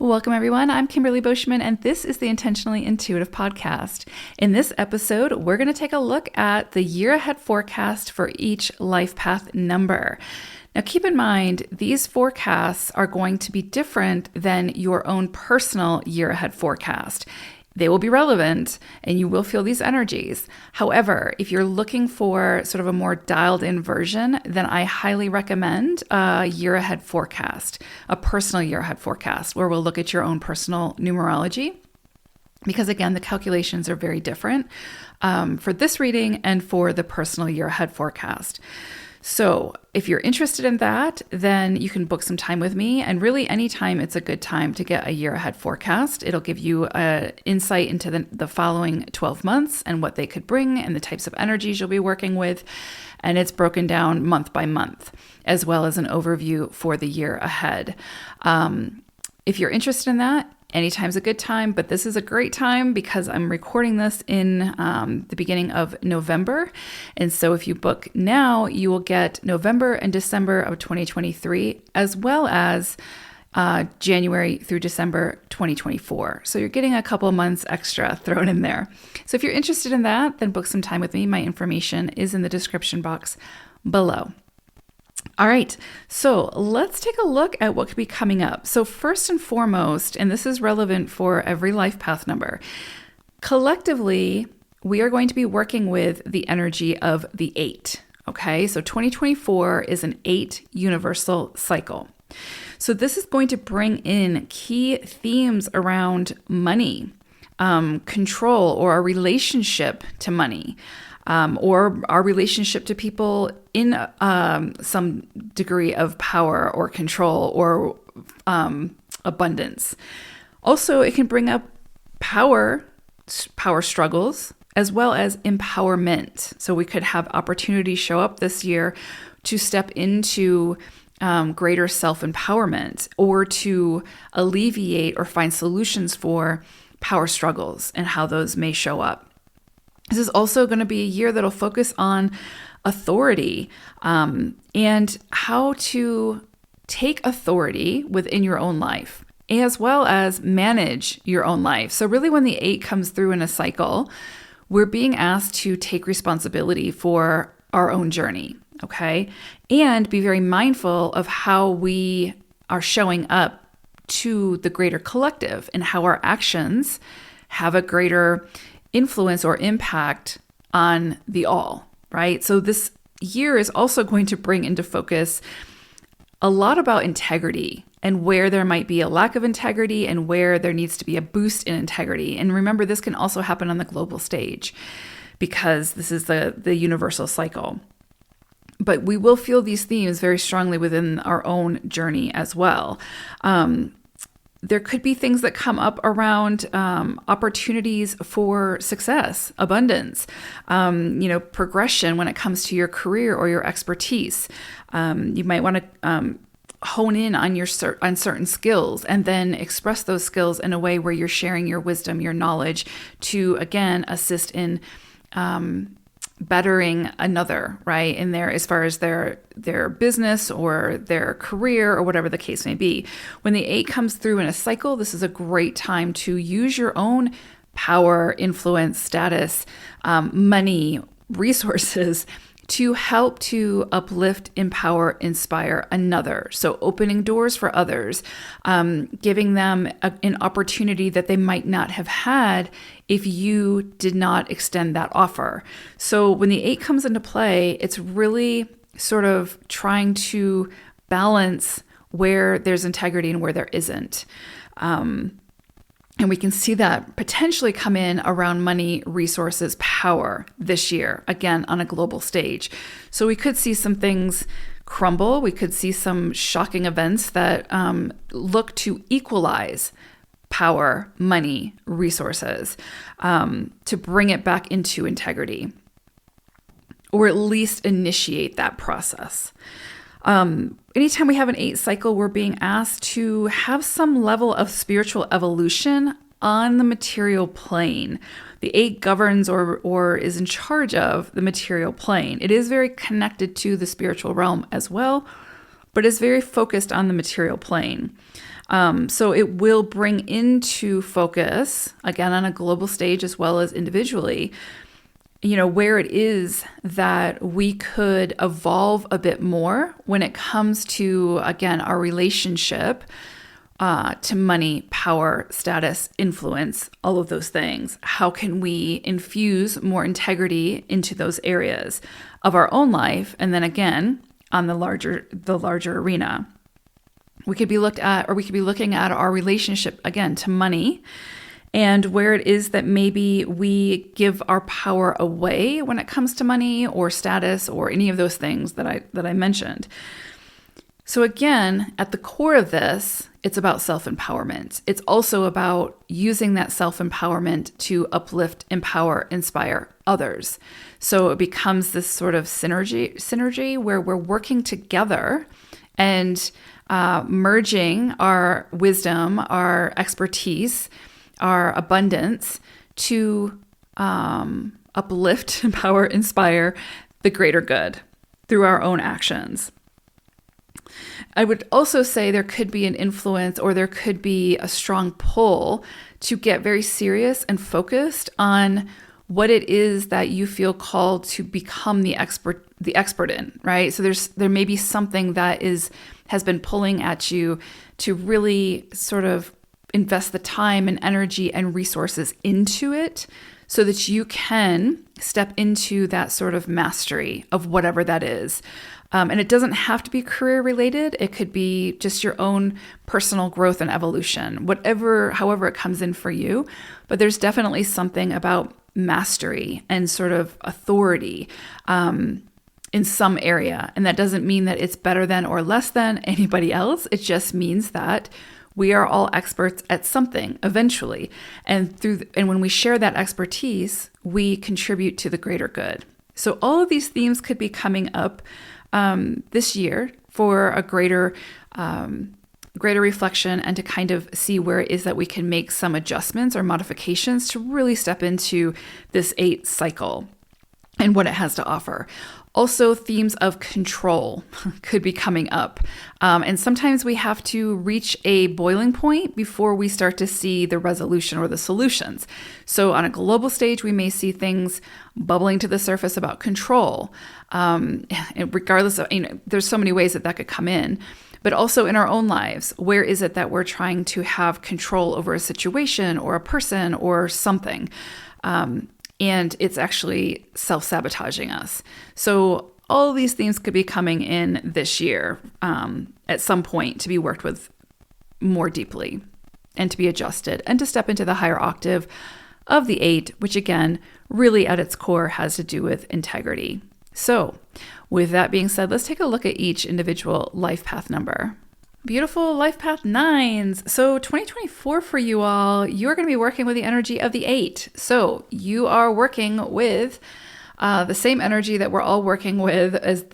Welcome, everyone. I'm Kimberly Boschman, and this is the Intentionally Intuitive Podcast. In this episode, we're going to take a look at the year ahead forecast for each life path number. Now, keep in mind, these forecasts are going to be different than your own personal year ahead forecast. They will be relevant and you will feel these energies. However, if you're looking for sort of a more dialed in version, then I highly recommend a year ahead forecast, a personal year ahead forecast, where we'll look at your own personal numerology. Because again, the calculations are very different for this reading and for the personal year ahead forecast. So if you're interested in that, then you can book some time with me. And really anytime it's a good time to get a year ahead forecast. It'll give you an insight into the following 12 months and what they could bring and the types of energies you'll be working with. And it's broken down month by month, as well as an overview for the year ahead. If you're interested in that, anytime's a good time, but this is a great time because I'm recording this in the beginning of November. And so if you book now, you will get November and December of 2023, as well as January through December 2024. So you're getting a couple of months extra thrown in there. So if you're interested in that, then book some time with me. My information is in the description box below. All right, so let's take a look at what could be coming up. So first and foremost, and this is relevant for every life path number, collectively, we are going to be working with the energy of the 8. Okay, so 2024 is an 8 universal cycle. So this is going to bring in key themes around money, control, or our relationship to money. Or our relationship to people in some degree of power or control or abundance. Also, it can bring up power struggles, as well as empowerment. So we could have opportunities show up this year to step into greater self-empowerment or to alleviate or find solutions for power struggles and how those may show up. This is also going to be a year that'll focus on authority and how to take authority within your own life, as well as manage your own life. So really when the 8 comes through in a cycle, we're being asked to take responsibility for our own journey, okay? And be very mindful of how we are showing up to the greater collective and how our actions have a greater influence or impact on the all, right? So this year is also going to bring into focus a lot about integrity and where there might be a lack of integrity and where there needs to be a boost in integrity. And remember, this can also happen on the global stage because this is the universal cycle. But we will feel these themes very strongly within our own journey as well. There could be things that come up around opportunities for success, abundance, progression when it comes to your career or your expertise. You might want to hone in on on certain skills and then express those skills in a way where you're sharing your wisdom, your knowledge to, again, assist in bettering another, right? In there, as far as their business or their career or whatever the case may be. When the 8 comes through in a cycle, this is a great time to use your own power, influence, status, money, resources to help to uplift, empower, inspire another. So opening doors for others, giving them an opportunity that they might not have had if you did not extend that offer. So when the 8 comes into play, it's really sort of trying to balance where there's integrity and where there isn't. And we can see that potentially come in around money, resources, power this year, again, on a global stage. So we could see some things crumble. We could see some shocking events that look to equalize power, money, resources, to bring it back into integrity, or at least initiate that process. Anytime we have an 8 cycle, we're being asked to have some level of spiritual evolution on the material plane. The 8 governs or is in charge of the material plane. It is very connected to the spiritual realm as well, but is very focused on the material plane. So it will bring into focus, again, on a global stage as well as individually, where it is that we could evolve a bit more when it comes to, again, our relationship to money, power, status, influence, all of those things. How can we infuse more integrity into those areas of our own life? And then again, on the larger arena, we could be looking at our relationship again to money, and where it is that maybe we give our power away when it comes to money or status or any of those things that I mentioned. So again, at the core of this, it's about self-empowerment. It's also about using that self-empowerment to uplift, empower, inspire others. So it becomes this sort of synergy where we're working together and merging our wisdom, our expertise, our abundance to uplift, empower, inspire the greater good through our own actions. I would also say there could be an influence, or there could be a strong pull to get very serious and focused on what it is that you feel called to become the expert in, right? So there may be something that has been pulling at you to really sort of invest the time and energy and resources into it so that you can step into that sort of mastery of whatever that is. And it doesn't have to be career related. It could be just your own personal growth and evolution, however it comes in for you. But there's definitely something about mastery and sort of authority in some area. And that doesn't mean that it's better than or less than anybody else. It just means that we are all experts at something eventually. And when we share that expertise, we contribute to the greater good. So all of these themes could be coming up this year for a greater reflection, and to kind of see where it is that we can make some adjustments or modifications to really step into this 8 cycle and what it has to offer. Also, themes of control could be coming up. And sometimes we have to reach a boiling point before we start to see the resolution or the solutions. So on a global stage, we may see things bubbling to the surface about control. And regardless of, there's so many ways that could come in. But also in our own lives, where is it that we're trying to have control over a situation or a person or something? And it's actually self-sabotaging us. So all these themes could be coming in this year at some point to be worked with more deeply and to be adjusted and to step into the higher octave of the 8, which again, really at its core has to do with integrity. So with that being said, let's take a look at each individual life path number. Beautiful life path 9s. So 2024 for you all, you're going to be working with the energy of the 8. So you are working with the same energy that we're all working with as,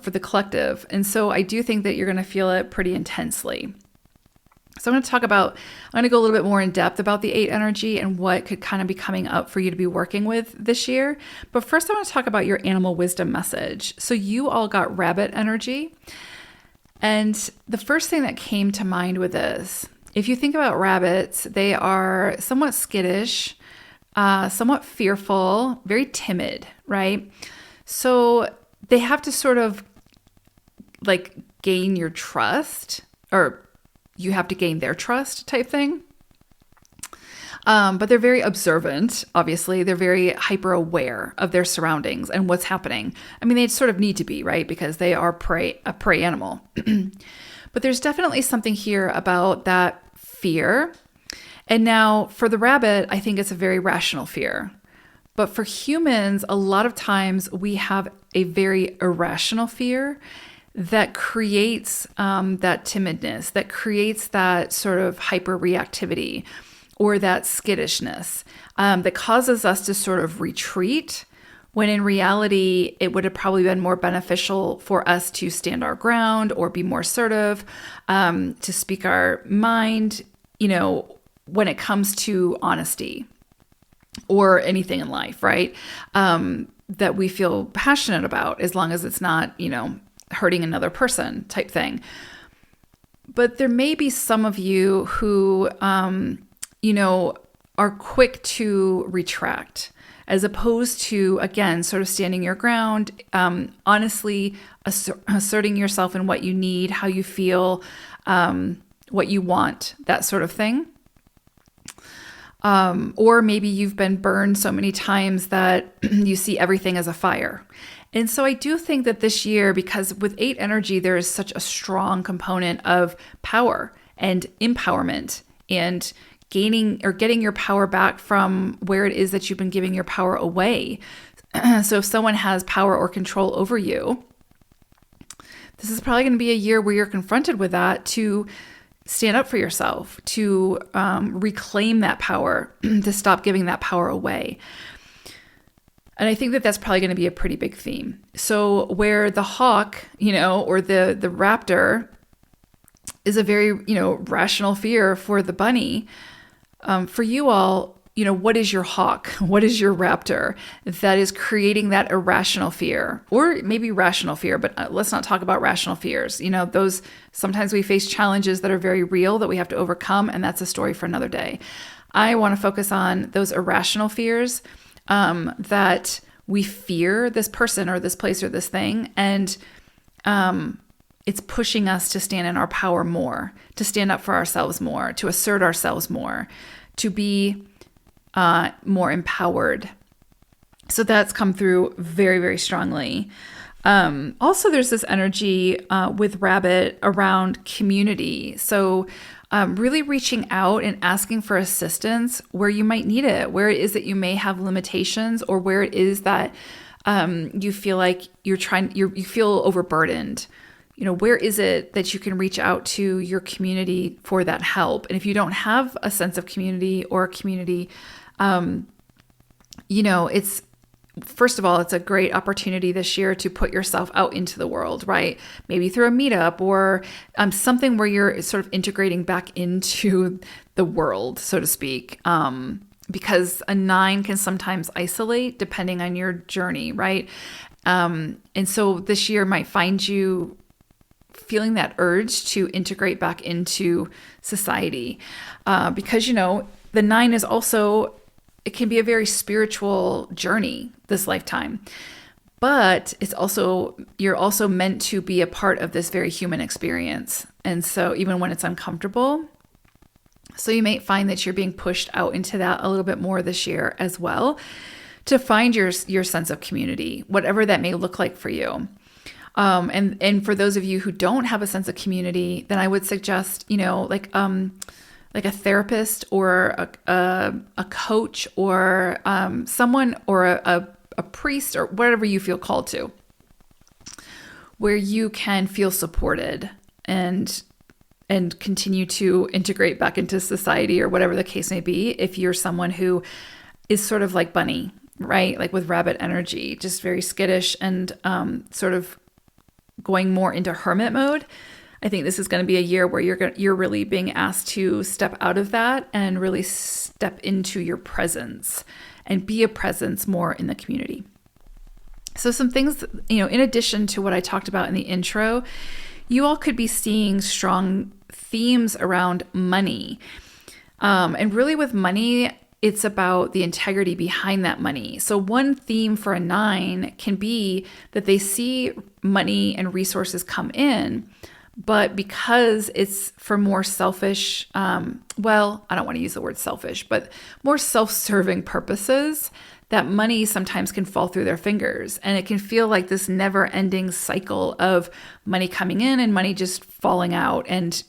for the collective. And so I do think that you're going to feel it pretty intensely. So I'm going to go a little bit more in depth about the 8 energy and what could kind of be coming up for you to be working with this year. But first I want to talk about your animal wisdom message. So you all got rabbit energy. And the first thing that came to mind with this, if you think about rabbits, they are somewhat skittish, somewhat fearful, very timid, right? So they have to sort of like gain your trust, or you have to gain their trust type thing. But they're very observant, obviously. They're very hyper aware of their surroundings and what's happening. I mean, they sort of need to be, right? Because they are a prey animal. But there's definitely something here about that fear. And now for the rabbit, I think it's a very rational fear. But for humans, a lot of times we have a very irrational fear that creates that timidness, that creates that sort of hyper reactivity, or that skittishness that causes us to sort of retreat, when in reality, it would have probably been more beneficial for us to stand our ground or be more assertive, to speak our mind, when it comes to honesty or anything in life, right? That we feel passionate about, as long as it's not, hurting another person type thing. But there may be some of you who, are quick to retract, as opposed to, again, sort of standing your ground, honestly asserting yourself in what you need, how you feel, what you want, that sort of thing. Or maybe you've been burned so many times that you see everything as a fire. And so I do think that this year, because with 8 energy, there is such a strong component of power and empowerment and gaining or getting your power back from where it is that you've been giving your power away. So if someone has power or control over you, this is probably going to be a year where you're confronted with that, to stand up for yourself, to reclaim that power, to stop giving that power away. And I think that that's probably going to be a pretty big theme. So where the hawk, or the raptor is a very, rational fear for the bunny, for you all, what is your hawk? What is your raptor that is creating that irrational fear, or maybe rational fear, but let's not talk about rational fears. Those, sometimes we face challenges that are very real that we have to overcome, and that's a story for another day. I want to focus on those irrational fears, that we fear this person or this place or this thing. And it's pushing us to stand in our power more, to stand up for ourselves more, to assert ourselves more, to be more empowered. So that's come through very, very strongly. Also, there's this energy with Rabbit around community. So really reaching out and asking for assistance where you might need it, where it is that you may have limitations, or where it is that you feel like you feel overburdened. Where is it that you can reach out to your community for that help? And if you don't have a sense of community or a community, it's, first of all, it's a great opportunity this year to put yourself out into the world, right? Maybe through a meetup or something where you're sort of integrating back into the world, so to speak. Because a 9 can sometimes isolate depending on your journey, right? And so this year might find you feeling that urge to integrate back into society. Because, the 9 is also, it can be a very spiritual journey this lifetime, but you're also meant to be a part of this very human experience. And so even when it's uncomfortable, so you may find that you're being pushed out into that a little bit more this year as well, to find your sense of community, whatever that may look like for you. And for those of you who don't have a sense of community, then I would suggest, like a therapist or a coach or someone or a priest or whatever you feel called to, where you can feel supported and continue to integrate back into society or whatever the case may be. If you're someone who is sort of like Bunny, right? Like with Rabbit energy, just very skittish and sort of going more into hermit mode. I think this is going to be a year where you're really being asked to step out of that and really step into your presence and be a presence more in the community. So some things, in addition to what I talked about in the intro, you all could be seeing strong themes around money. And really with money, it's about the integrity behind that money. So one theme for a 9 can be that they see money and resources come in, but because it's for more selfish, I don't want to use the word selfish, but more self-serving purposes, that money sometimes can fall through their fingers. And it can feel like this never-ending cycle of money coming in and money just falling out. And,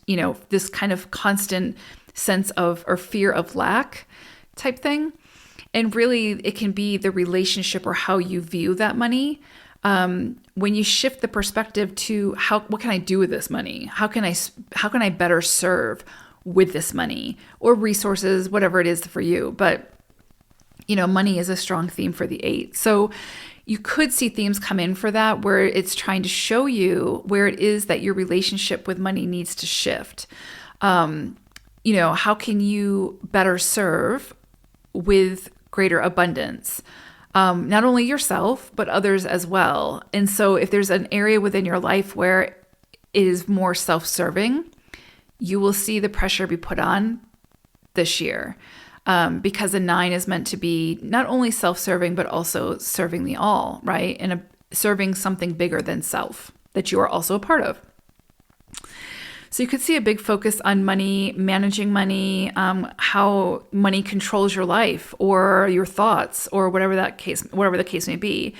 this kind of constant sense of, or fear of lack type thing. And really, it can be the relationship or how you view that money. When you shift the perspective to what can I do with this money? How can I better serve with this money or resources, whatever it is for you? But, money is a strong theme for the 8. So you could see themes come in for that, where it's trying to show you where it is that your relationship with money needs to shift. How can you better serve with greater abundance? Not only yourself, but others as well. And so if there's an area within your life where it is more self-serving, you will see the pressure be put on this year. Because a 9 is meant to be not only self-serving, but also serving the all, right? And serving something bigger than self that you are also a part of. So you could see a big focus on money, managing money, how money controls your life or your thoughts or whatever the case may be,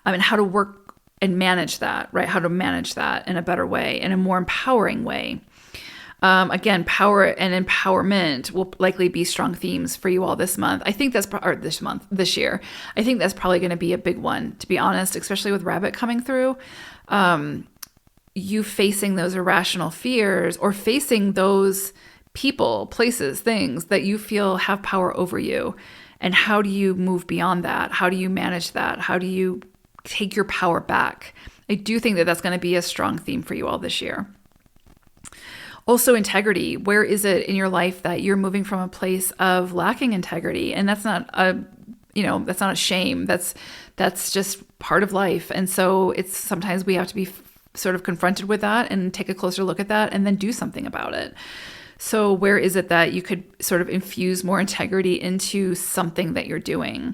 and how to work and manage that, right? How to manage that in a better way, in a more empowering way. Again, power and empowerment will likely be strong themes for you all this month. I think this year. I think that's probably going to be a big one, to be honest, especially with Rabbit coming through. You facing those irrational fears or facing those people, places, things that you feel have power over you. And how do you move beyond that? How do you manage that? How do you take your power back? I do think that that's going to be a strong theme for you all this year. Also, integrity. Where is it in your life that you're moving from a place of lacking integrity? And that's not a shame. That's just part of life. And so it's sometimes we have to be sort of confronted with that and take a closer look at that and then do something about it. So where is it that you could sort of infuse more integrity into something that you're doing?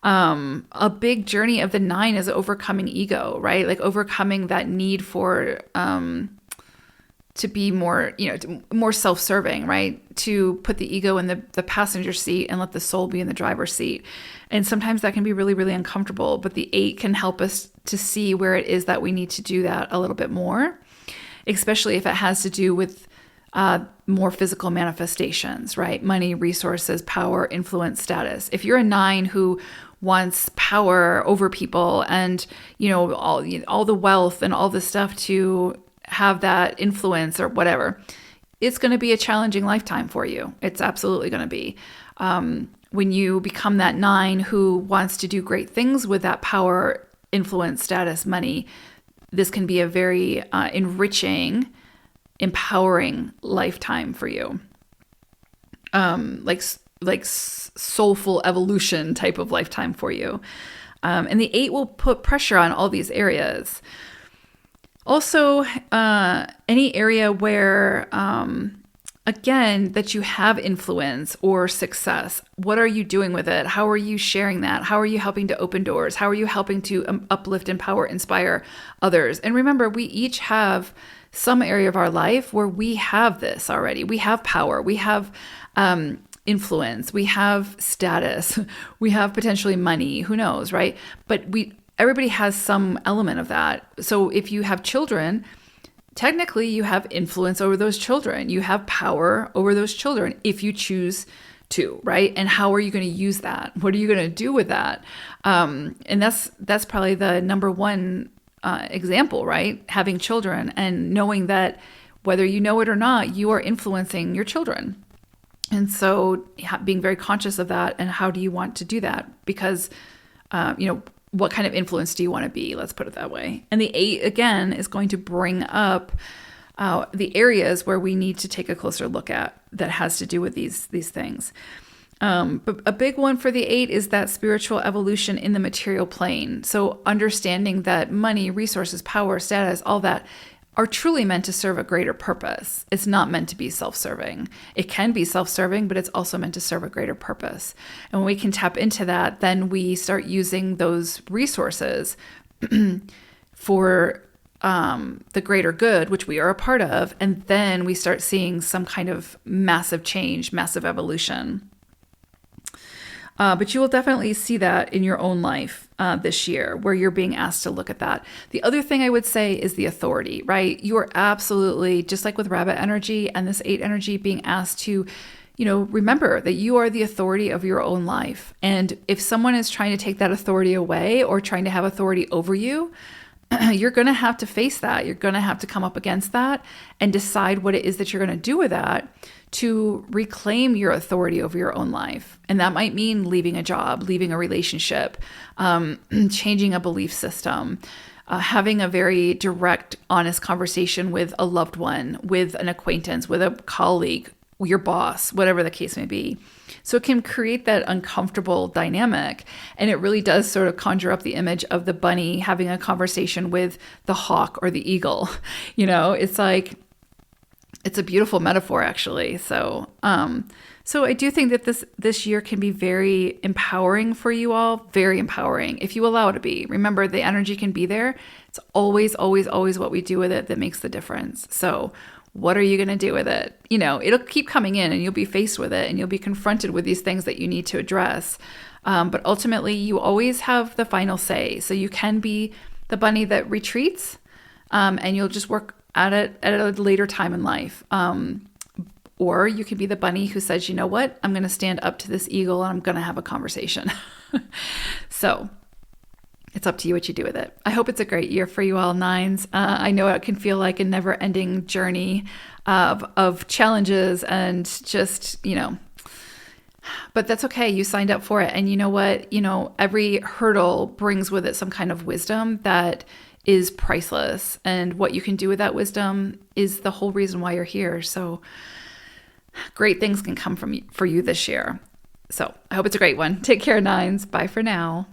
A big journey of the 9 is overcoming ego, right? Like overcoming that need for, to be more, more self-serving, right? To put the ego in the passenger seat and let the soul be in the driver's seat. And sometimes that can be really, really uncomfortable, but the 8 can help us to see where it is that we need to do that a little bit more, especially if it has to do with more physical manifestations, right? Money, resources, power, influence, status. If you're a 9 who wants power over people and, all the wealth and all the stuff to have that influence or whatever, it's going to be a challenging lifetime for you. It's absolutely going to be. When you become that 9 who wants to do great things with that power, influence, status, money, this can be a very enriching, empowering lifetime for you. Like soulful evolution type of lifetime for you. And the 8 will put pressure on all these areas. Also, any area where, again, that you have influence or success, what are you doing with it? How are you sharing that? How are you helping to open doors? How are you helping to uplift, empower, inspire others? And remember, we each have some area of our life where we have this already. We have power. We have influence. We have status. We have potentially money. Who knows, right? But everybody has some element of that. So if you have children, technically you have influence over those children. You have power over those children if you choose to, right? And how are you going to use that? What are you going to do with that? And that's probably the number one example, right? Having children and knowing that whether you know it or not, you are influencing your children. And so being very conscious of that and how do you want to do that? Because, what kind of influence do you want to be? Let's put it that way. And the 8, again, is going to bring up the areas where we need to take a closer look at that has to do with these things. But a big one for the 8 is that spiritual evolution in the material plane. So understanding that money, resources, power, status, all that are truly meant to serve a greater purpose. It's not meant to be self-serving. It can be self-serving, but it's also meant to serve a greater purpose. And when we can tap into that, then we start using those resources for the greater good, which we are a part of. And then we start seeing some kind of massive change, massive evolution. But you will definitely see that in your own life this year, where you're being asked to look at that. The other thing I would say is the authority, right? You are absolutely, just like with Rabbit energy and this 8 energy, being asked to, remember that you are the authority of your own life. And if someone is trying to take that authority away or trying to have authority over you, you're going to have to face that. You're going to have to come up against that and decide what it is that you're going to do with that to reclaim your authority over your own life. And that might mean leaving a job, leaving a relationship, changing a belief system, having a very direct, honest conversation with a loved one, with an acquaintance, with a colleague, your boss, whatever the case may be. So it can create that uncomfortable dynamic. And it really does sort of conjure up the image of the bunny having a conversation with the hawk or the eagle. It's like, It's a beautiful metaphor, actually. So I do think that this year can be very empowering for you all, very empowering if you allow it to be. Remember, the energy can be there. It's always, always, always what we do with it that makes the difference. So what are you going to do with it? It'll keep coming in and you'll be faced with it and you'll be confronted with these things that you need to address. But ultimately, you always have the final say. So you can be the bunny that retreats and you'll just work at it at a later time in life. Or you can be the bunny who says, you know what, I'm going to stand up to this eagle and I'm going to have a conversation. So it's up to you what you do with it. I hope it's a great year for you all, nines. I know it can feel like a never-ending journey of challenges and just, but that's okay. You signed up for it. And you know what? Every hurdle brings with it some kind of wisdom that is priceless. And what you can do with that wisdom is the whole reason why you're here. So great things can come for you this year. So I hope it's a great one. Take care, nines. Bye for now.